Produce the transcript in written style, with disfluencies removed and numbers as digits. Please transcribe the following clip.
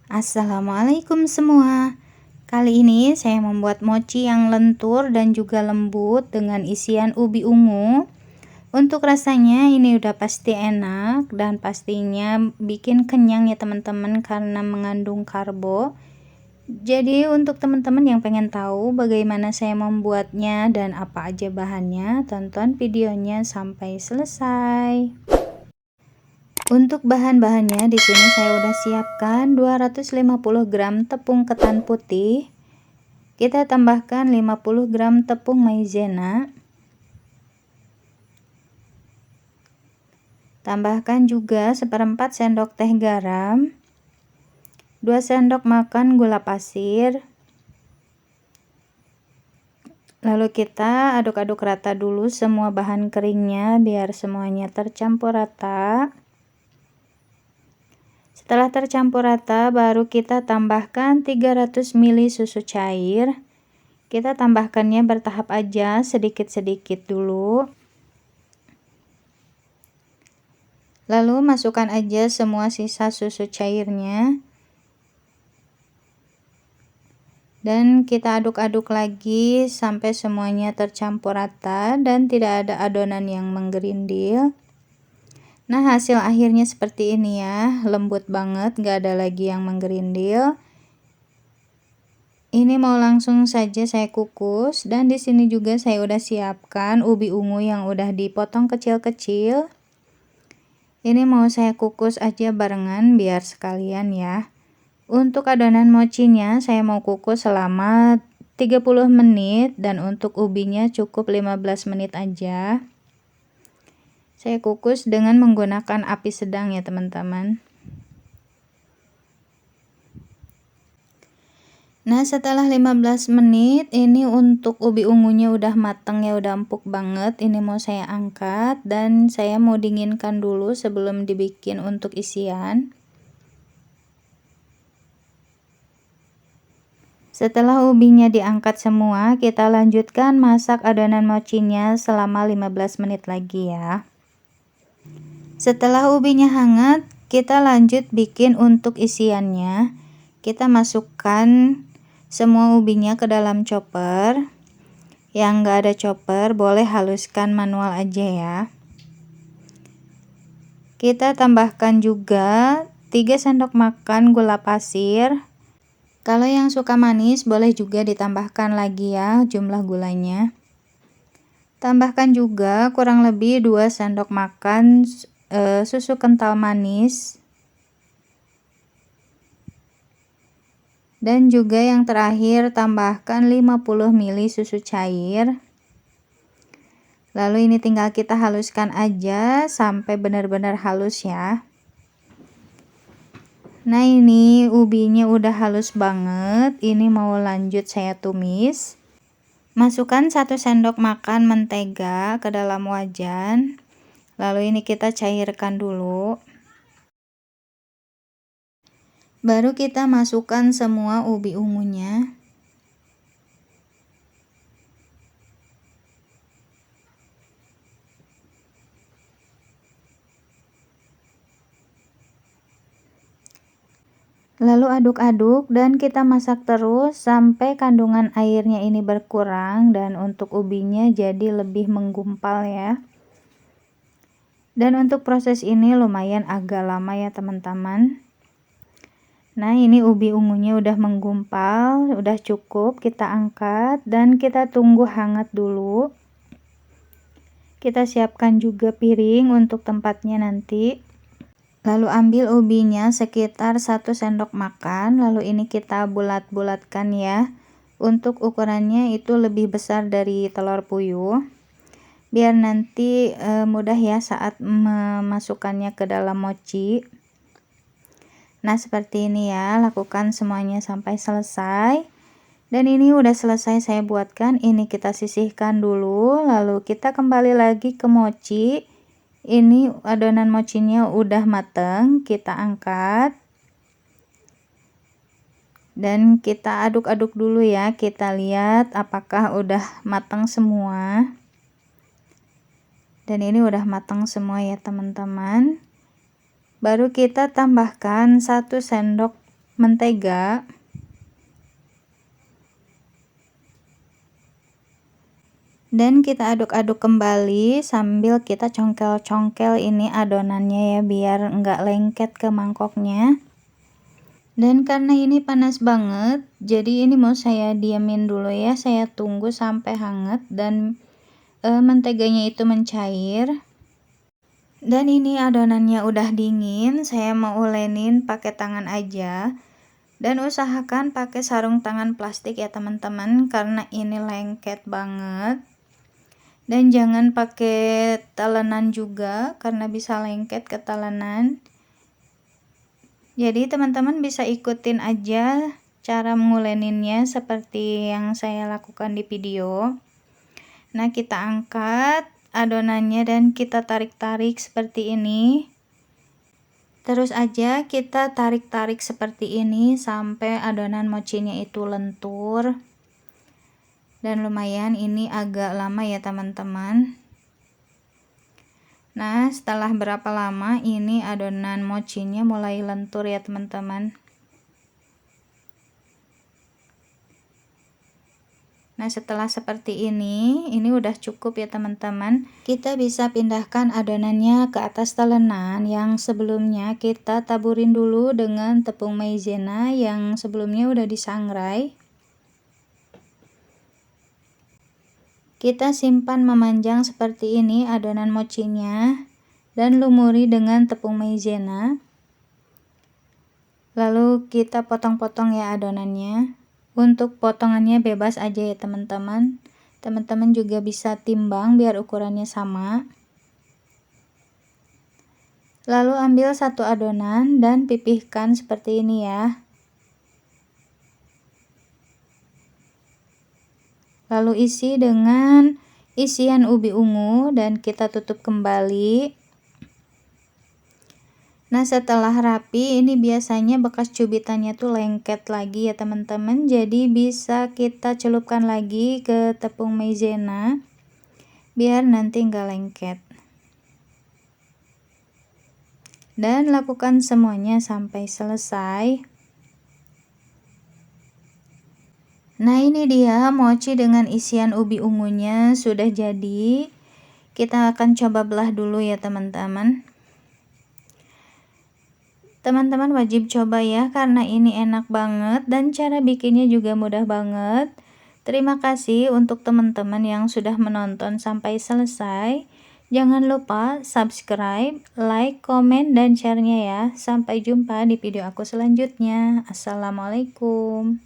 Assalamualaikum semua. Kali ini saya membuat mochi yang lentur dan juga lembut dengan isian ubi ungu. Untuk rasanya ini udah pasti enak dan pastinya bikin kenyang ya teman-teman karena mengandung karbo. Jadi untuk teman-teman yang pengen tahu bagaimana saya membuatnya dan apa aja bahannya, tonton videonya sampai selesai. Untuk bahan-bahannya di sini saya udah siapkan 250 gram tepung ketan putih. Kita tambahkan 50 gram tepung maizena. Tambahkan juga 1/4 sendok teh garam, 2 sendok makan gula pasir. Lalu kita aduk-aduk rata dulu semua bahan keringnya biar semuanya tercampur rata. Setelah tercampur rata, baru kita tambahkan 300 ml susu cair. Kita tambahkannya bertahap aja, sedikit-sedikit dulu. Lalu masukkan aja semua sisa susu cairnya. Dan kita aduk-aduk lagi sampai semuanya tercampur rata dan tidak ada adonan yang menggerindil. Nah, hasil akhirnya seperti ini ya, lembut banget, gak ada lagi yang menggerindil. Ini mau langsung saja saya kukus, dan di sini juga saya udah siapkan ubi ungu yang udah dipotong kecil-kecil. Ini mau saya kukus aja barengan biar sekalian ya. Untuk adonan mochinya saya mau kukus selama 30 menit dan untuk ubinya cukup 15 menit aja. Saya kukus dengan menggunakan api sedang ya teman-teman. Nah, setelah 15 menit ini untuk ubi ungunya udah mateng ya, udah empuk banget. Ini mau saya angkat dan saya mau dinginkan dulu sebelum dibikin untuk isian. Setelah ubinya diangkat semua, kita lanjutkan masak adonan mochinya selama 15 menit lagi ya. Setelah ubinya hangat, kita lanjut bikin untuk isiannya. Kita masukkan semua ubinya ke dalam chopper. Yang enggak ada chopper boleh haluskan manual aja ya. Kita tambahkan juga 3 sendok makan gula pasir. Kalau yang suka manis boleh juga ditambahkan lagi ya jumlah gulanya. Tambahkan juga kurang lebih 2 sendok makan susu kental manis. Dan juga yang terakhir tambahkan 50 ml susu cair. Lalu ini tinggal kita haluskan aja sampai benar-benar halus ya. Nah, ini ubinya udah halus banget. Ini mau lanjut saya tumis. Masukkan 1 sendok makan mentega ke dalam wajan. Lalu ini kita cairkan dulu. Baru kita masukkan semua ubi ungunya. Lalu aduk-aduk dan kita masak terus sampai kandungan airnya ini berkurang dan untuk ubinya jadi lebih menggumpal ya. Dan untuk proses ini lumayan agak lama ya teman-teman. Nah, ini ubi ungunya udah menggumpal, udah cukup, kita angkat dan kita tunggu hangat dulu. Kita siapkan juga piring untuk tempatnya nanti. Lalu ambil ubinya sekitar 1 sendok makan, lalu ini kita bulat-bulatkan ya. Untuk ukurannya itu lebih besar dari telur puyuh. Biar nanti mudah ya saat memasukkannya ke dalam mochi. Nah, seperti ini ya, lakukan semuanya sampai selesai. Dan ini udah selesai saya buatkan, ini kita sisihkan dulu, lalu kita kembali lagi ke mochi. Ini adonan mochinya udah mateng, kita angkat. Dan kita aduk-aduk dulu ya, kita lihat apakah udah matang semua. Dan ini udah matang semua ya teman-teman. Baru kita tambahkan 1 sendok mentega, dan kita aduk-aduk kembali sambil kita congkel-congkel ini adonannya ya, biar enggak lengket ke mangkoknya. Dan karena ini panas banget, jadi ini mau saya diamin dulu ya, saya tunggu sampai hangat dan menteganya itu mencair. Dan ini adonannya udah dingin, saya mau ulenin pakai tangan aja. Dan usahakan pakai sarung tangan plastik ya teman-teman, karena ini lengket banget. Dan jangan pakai talenan juga, karena bisa lengket ke talenan. Jadi teman-teman bisa ikutin aja cara menguleninnya seperti yang saya lakukan di video. Nah, kita angkat adonannya dan kita tarik-tarik seperti ini. Terus aja kita tarik-tarik seperti ini sampai adonan mochinya itu lentur. Dan lumayan ini agak lama ya teman-teman. Nah, setelah berapa lama ini adonan mochinya mulai lentur ya teman-teman. Nah, setelah seperti ini udah cukup ya teman-teman. Kita bisa pindahkan adonannya ke atas talenan yang sebelumnya kita taburin dulu dengan tepung maizena yang sebelumnya udah disangrai. Kita simpan memanjang seperti ini adonan mochinya dan lumuri dengan tepung maizena. Lalu kita potong-potong ya adonannya. Untuk potongannya bebas aja ya teman-teman. Teman-teman juga bisa timbang biar ukurannya sama. Lalu ambil satu adonan dan pipihkan seperti ini ya. Lalu isi dengan isian ubi ungu dan kita tutup kembali. Nah, setelah rapi ini biasanya bekas cubitannya tuh lengket lagi ya teman-teman. Jadi bisa kita celupkan lagi ke tepung maizena biar nanti enggak lengket. Dan lakukan semuanya sampai selesai. Nah, ini dia mochi dengan isian ubi ungunya sudah jadi. Kita akan coba belah dulu ya teman-teman. Teman-teman wajib coba ya, karena ini enak banget dan cara bikinnya juga mudah banget. Terima kasih untuk teman-teman yang sudah menonton sampai selesai. Jangan lupa subscribe, like, komen, dan share-nya ya. Sampai jumpa di video aku selanjutnya. Assalamualaikum.